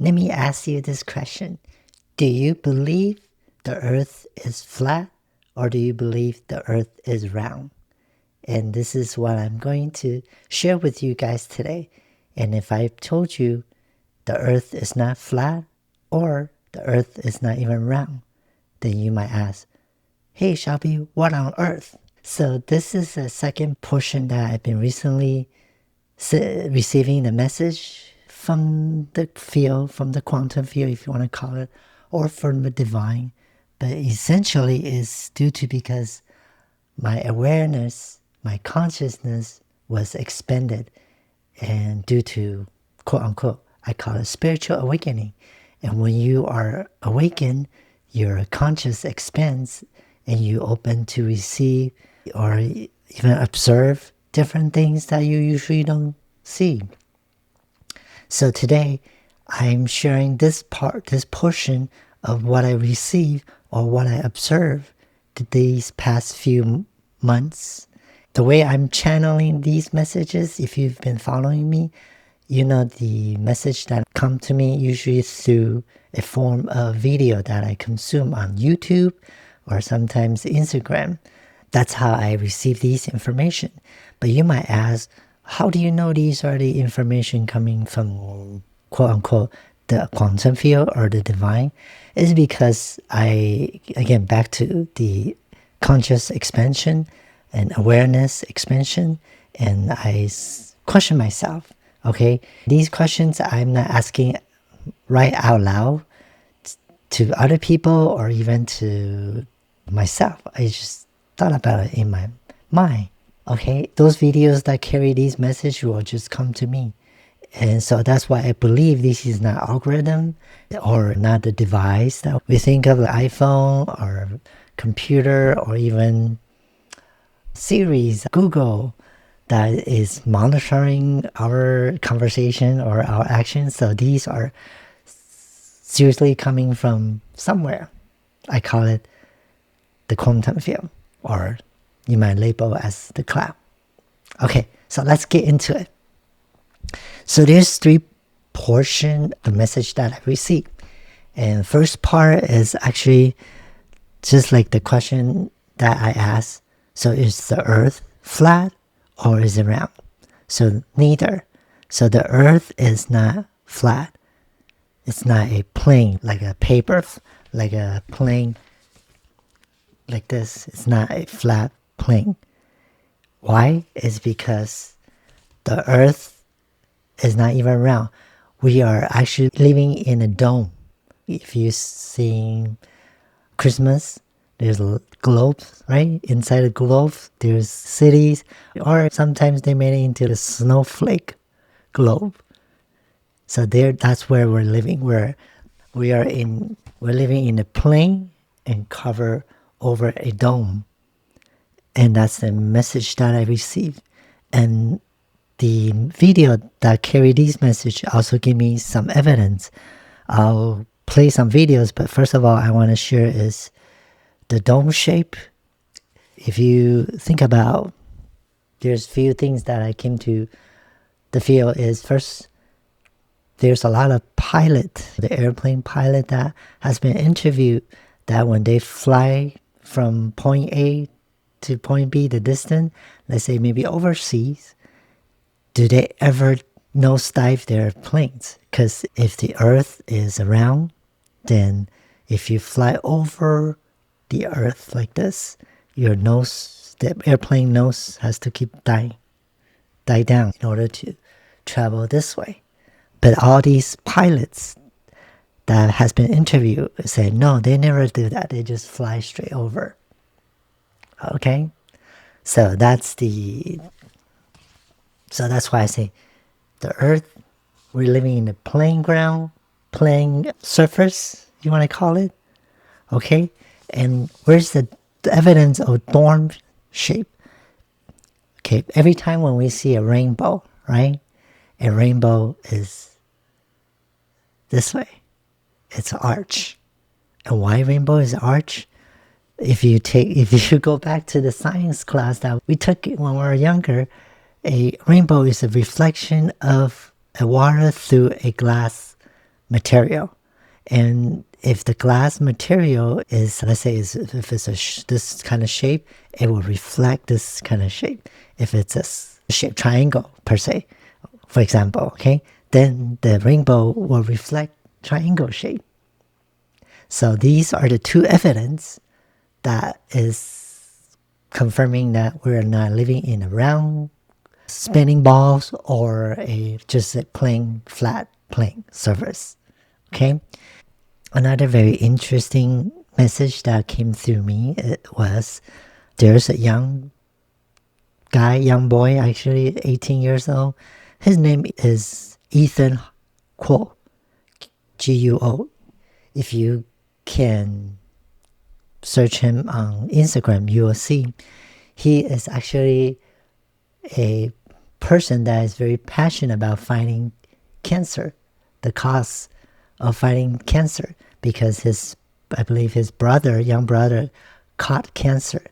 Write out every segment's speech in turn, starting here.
Let me ask you this question. Do you believe the earth is flat or do you believe the earth is round? And this is what I'm going to share with you guys today. And if I told you the earth is not flat or the earth is not even round, then you might ask, hey Shelby, what on earth? So this is the second portion that I've been recently receiving the message from the field, from the quantum field, if you want to call it, or from the divine. But essentially it's due to because my awareness, my consciousness was expanded, and due to, quote unquote, I call it spiritual awakening. And when you are awakened, your conscious expands and you open to receive or even observe different things that you usually don't see. So today, I'm sharing this portion of what I receive or what I observe these past few months. The way I'm channeling these messages, if you've been following me, you know the message that come to me usually through a form of video that I consume on YouTube or sometimes Instagram. That's how I receive these information. But you might ask, how do you know these are the information coming from, quote unquote, the quantum field or the divine? It's because again, back to the conscious expansion and awareness expansion, and I question myself, okay? These questions I'm not asking right out loud to other people or even to myself. I just thought about it in my mind, okay? Those videos that carry these messages will just come to me. And so that's why I believe this is not algorithm or not the device that we think of, the iPhone or computer or even Siri, Google, that is monitoring our conversation or our actions. So these are seriously coming from somewhere. I call it the quantum field, or you might label as the cloud. Okay, so let's get into it. So there's three portions of the message that I received. And first part is actually just like the question that I asked. So is the earth flat or is it round? So neither. So the earth is not flat. It's not a plane, like a paper, like a plane like this. It's not a flat plane. Why? It's because the earth is not even round. We are actually living in a dome. If you've seen Christmas, there's globes, right? Inside the globe, there's cities, or sometimes they made it into the snowflake globe. So that's where we're living. We're living in a plane and cover over a dome. And that's the message that I received. And the video that carried these messages also gave me some evidence. I'll play some videos, but first of all, I want to share is the dome shape. If you think about, there's few things that I came to the field is first, there's a lot of the airplane pilot that has been interviewed, that when they fly from point A to point B, the distance, let's say maybe overseas, do they ever nosedive their planes? Because if the earth is around, then if you fly over the earth like this, your nose, the airplane nose has to keep die down in order to travel this way. But all these pilots that has been interviewed say, no, they never do that. They just fly straight over. Okay? So that's why I say the earth, we're living in a plain ground, plain surface, you want to call it. Okay? And where's the evidence of dome shape? Okay, every time when we see a rainbow, right? A rainbow is this way. It's an arch. And why rainbow is arch? If you go back to the science class that we took when we were younger, a rainbow is a reflection of a water through a glass material. And if the glass material is, let's say, if it's this kind of shape, it will reflect this kind of shape. If it's a shaped triangle, per se, for example, okay, then the rainbow will reflect triangle shape. So these are the two evidence that is confirming that we're not living in a round spinning balls or just a plain flat plane surface. Okay. Another very interesting message that came through me, it was there's a young boy, actually 18 years old. His name is Ethan Kuo, Guo. If you can search him on Instagram, you will see he is actually a person that is very passionate about fighting cancer, the cause of fighting cancer, because I believe his young brother, caught cancer,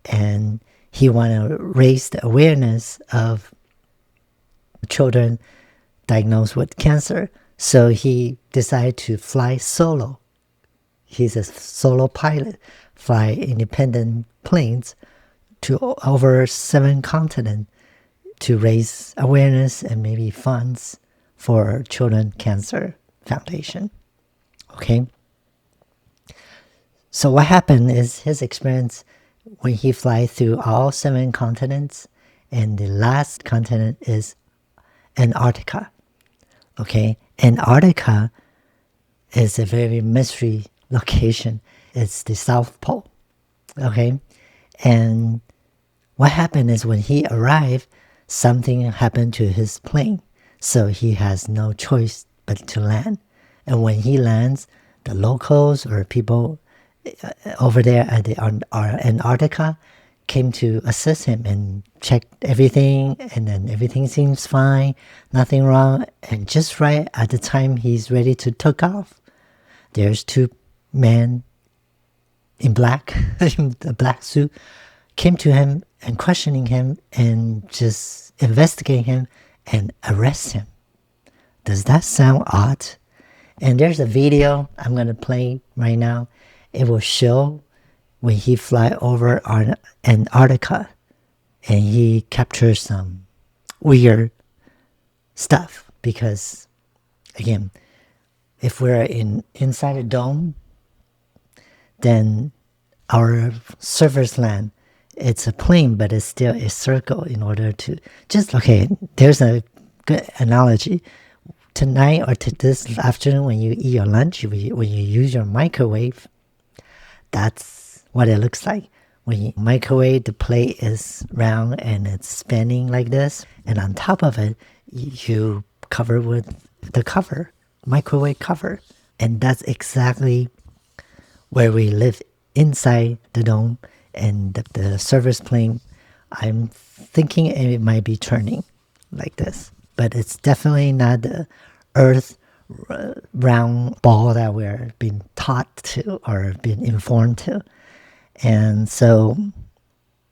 and he wanted to raise the awareness of children diagnosed with cancer. So he decided to fly solo. He's a solo pilot, fly independent planes to over 7 continents to raise awareness and maybe funds for Children Cancer Foundation. Okay. So what happened is his experience when he flies through all 7 continents, and the last continent is Antarctica. Okay. Antarctica is a very mystery location. It's the South Pole. Okay. And what happened is when he arrived, something happened to his plane. So he has no choice but to land. And when he lands, the locals or people over there at the Antarctica came to assist him and checked everything, and then everything seems fine, nothing wrong. And just right at the time he's ready to take off, there's 2 men in black, in a black suit, came to him and questioning him and just investigating him and arrest him. Does that sound odd? And there's a video I'm going to play right now. It will show when he fly over Antarctica and he captures some weird stuff. Because, again, if we're inside a dome, then our surface land, it's a plane, but it's still a circle in order to okay, there's a good analogy. Tonight or this afternoon when you eat your lunch, when you use your microwave, that's what it looks like. When you microwave, the plate is round and it's spinning like this. And on top of it, you cover with the cover, microwave cover. And that's exactly where we live, inside the dome. And the surface plane, I'm thinking it might be turning like this. But it's definitely not the Earth round ball that we're being taught to or being informed to. And so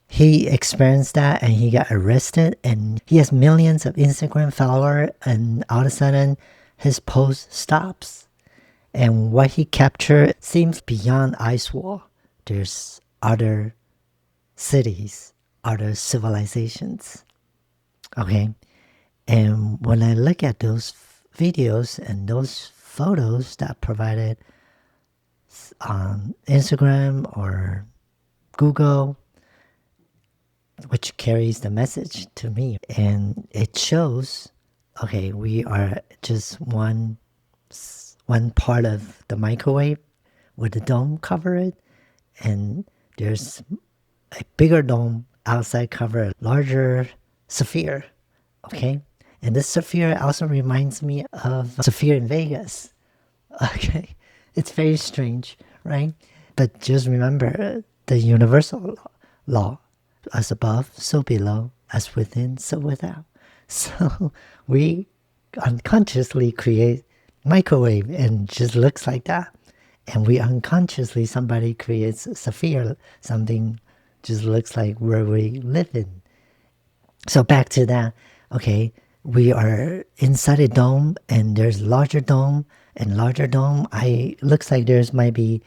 he experienced that and he got arrested, and he has millions of Instagram followers, and all of a sudden his post stops. And what he captured seems beyond ice wall. There's other cities, other civilizations. Okay. And when I look at those videos and those photos that provided on Instagram or Google, which carries the message to me, and it shows, okay, we are just one part of the microwave with the dome covered, and there's a bigger dome outside cover, a larger sphere. Okay. And this sphere also reminds me of a sphere in Vegas. Okay. It's very strange, right? But just remember the universal law. As above, so below, as within, so without. So we unconsciously create microwave and just looks like that. And we unconsciously, somebody creates a sphere, something just looks like where we live in. So back to that, okay, we are inside a dome and there's larger dome And larger dome, looks like there's might be,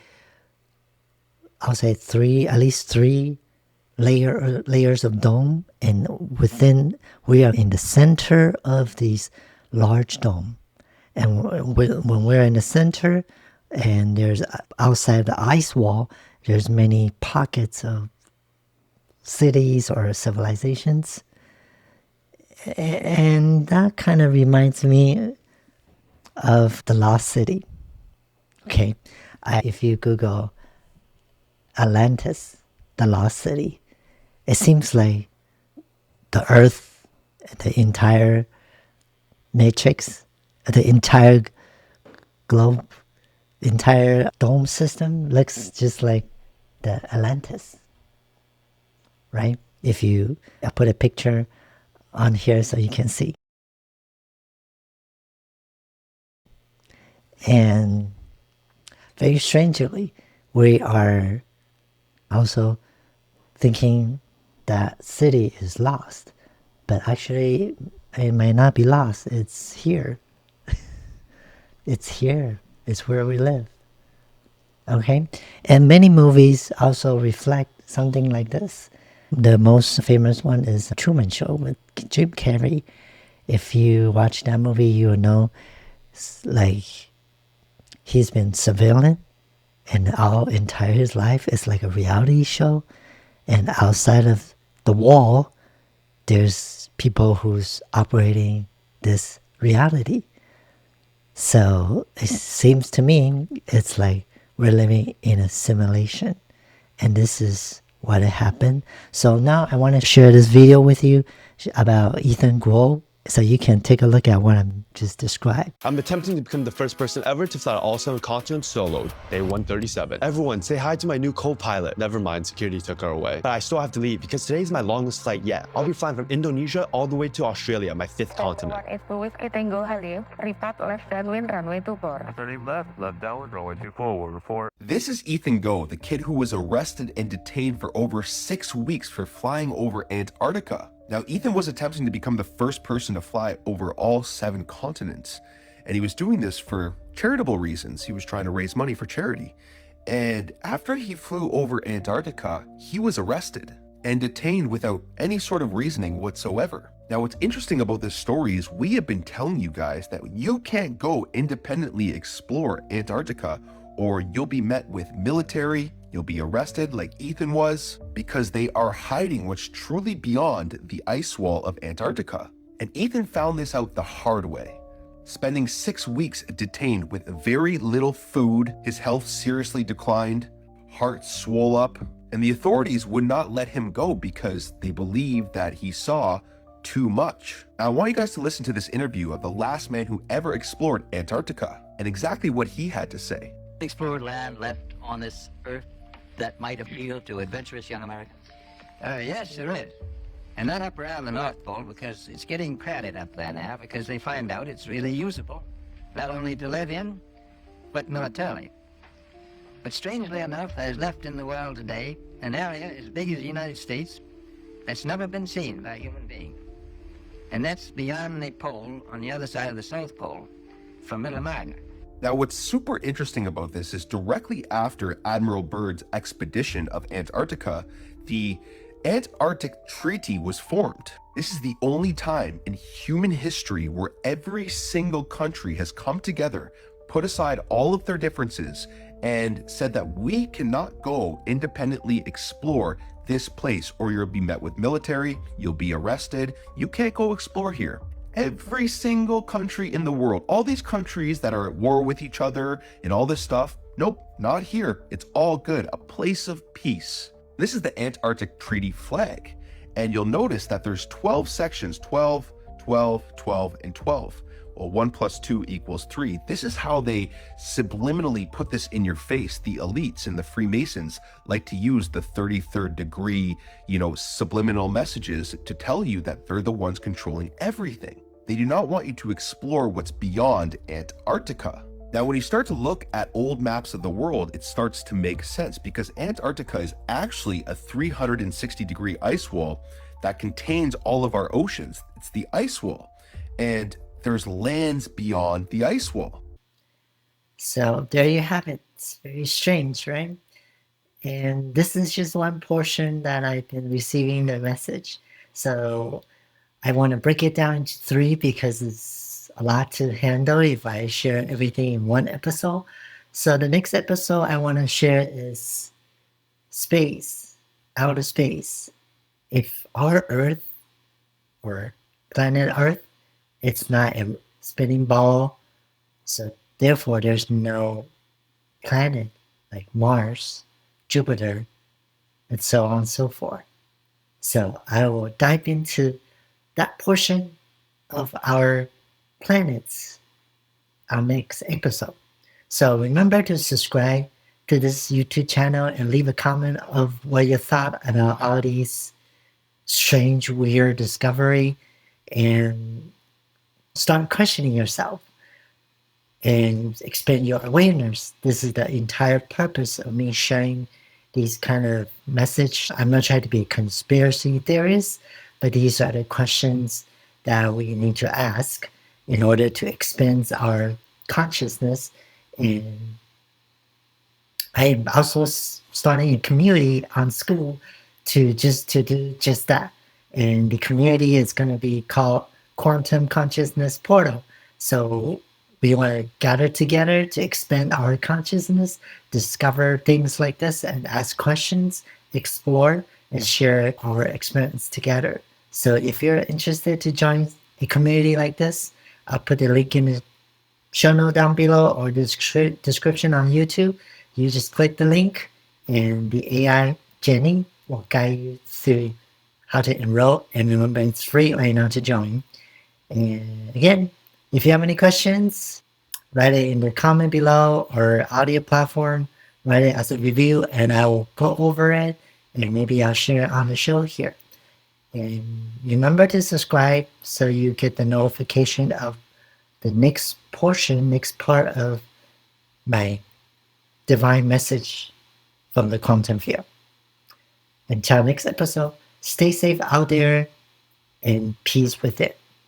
I'll say at least three layers of dome, and we are in the center of these large dome. And when we're in the center, and there's outside the ice wall, there's many pockets of cities or civilizations. And that kind of reminds me of the lost city. Okay, if you Google Atlantis, the lost city, it seems like the Earth, the entire matrix, the entire globe, entire dome system looks just like the Atlantis, right? I put a picture on here so you can see. And very strangely, we are also thinking that city is lost, but actually it may not be lost. It's here. It's here. It's where we live. Okay? And many movies also reflect something like this. The most famous one is Truman Show with Jim Carrey. If you watch that movie, you will know, like, he's been surveillant, and all entire his life is like a reality show. And outside of the wall, there's people who's operating this reality. So it seems to me it's like we're living in a simulation, and this is what happened. So now I want to share this video with you about Ethan Guo, so you can take a look at what I'm just described. I'm attempting to become the first person ever to fly all 7 continents solo, day 137. Everyone, say hi to my new co-pilot. Never mind, security took her away. But I still have to leave because today's my longest flight yet. I'll be flying from Indonesia all the way to Australia, my 5th continent. Ethan Go Halil, report left downwind runway 24. Turning left downwind runway 24, report. This is Ethan Go, the kid who was arrested and detained for over 6 weeks for flying over Antarctica. Now, Ethan was attempting to become the first person to fly over all 7 continents, and he was doing this for charitable reasons. He was trying to raise money for charity. And after he flew over Antarctica, he was arrested and detained without any sort of reasoning whatsoever. Now, what's interesting about this story is we have been telling you guys that you can't go independently explore Antarctica, or you'll be met with military, you'll be arrested like Ethan was, because they are hiding what's truly beyond the ice wall of Antarctica. And Ethan found this out the hard way, spending 6 weeks detained with very little food. His health seriously declined, heart swole up, and the authorities would not let him go because they believed that he saw too much. Now, I want you guys to listen to this interview of the last man who ever explored Antarctica and exactly what he had to say. Explored land left on this earth that might appeal to adventurous young Americans? Yes, there is. And not up around the North Pole, because it's getting crowded up there now, because they find out it's really usable, not only to live in, but militarily. But strangely enough, there's left in the world today an area as big as the United States that's never been seen by a human being. And that's beyond the pole on the other side of the South Pole, from Middle America. Now, what's super interesting about this is directly after Admiral Byrd's expedition of Antarctica, the Antarctic Treaty was formed. This is the only time in human history where every single country has come together, put aside all of their differences, and said that we cannot go independently explore this place, or you'll be met with military, you'll be arrested, you can't go explore here. Every single country in the world, all these countries that are at war with each other and all this stuff, nope, not here. It's all good, a place of peace. This is the Antarctic Treaty flag, and you'll notice that there's 12 sections, 12, 12, 12, and 12. Well, 1 + 2 = 3. This is how they subliminally put this in your face. The elites and the Freemasons like to use the 33rd degree, subliminal messages to tell you that they're the ones controlling everything. They do not want you to explore what's beyond Antarctica. Now, when you start to look at old maps of the world, it starts to make sense, because Antarctica is actually a 360-degree ice wall that contains all of our oceans. It's the ice wall. And there's lands beyond the ice wall. So there you have it. It's very strange, right? And this is just one portion that I've been receiving the message. So I want to break it down into three because it's a lot to handle if I share everything in one episode. So the next episode I want to share is space, outer space. If our Earth or planet Earth, it's not a spinning ball, so therefore there's no planet like Mars, Jupiter, and so on and so forth. So I will dive into that portion of our planets our next episode. So remember to subscribe to this YouTube channel and leave a comment of what you thought about all these strange, weird discovery, and start questioning yourself and expand your awareness. This is the entire purpose of me sharing these kind of message. I'm not trying to be a conspiracy theorist, but these are the questions that we need to ask in order to expand our consciousness. And I'm also starting a community on school to do just that. And the community is going to be called Quantum Consciousness Portal. So we want to gather together to expand our consciousness, discover things like this, and ask questions, explore, and share our experience together. So if you're interested to join a community like this, I'll put the link in the show note down below or the description on YouTube. You just click the link and the AI Jenny will guide you through how to enroll. And remember, it's free right now to join. And again, if you have any questions, write it in the comment below or audio platform, write it as a review and I will go over it and maybe I'll share it on the show here. And remember to subscribe so you get the notification of the next part of my divine message from the quantum field. Until next episode, stay safe out there and peace with it.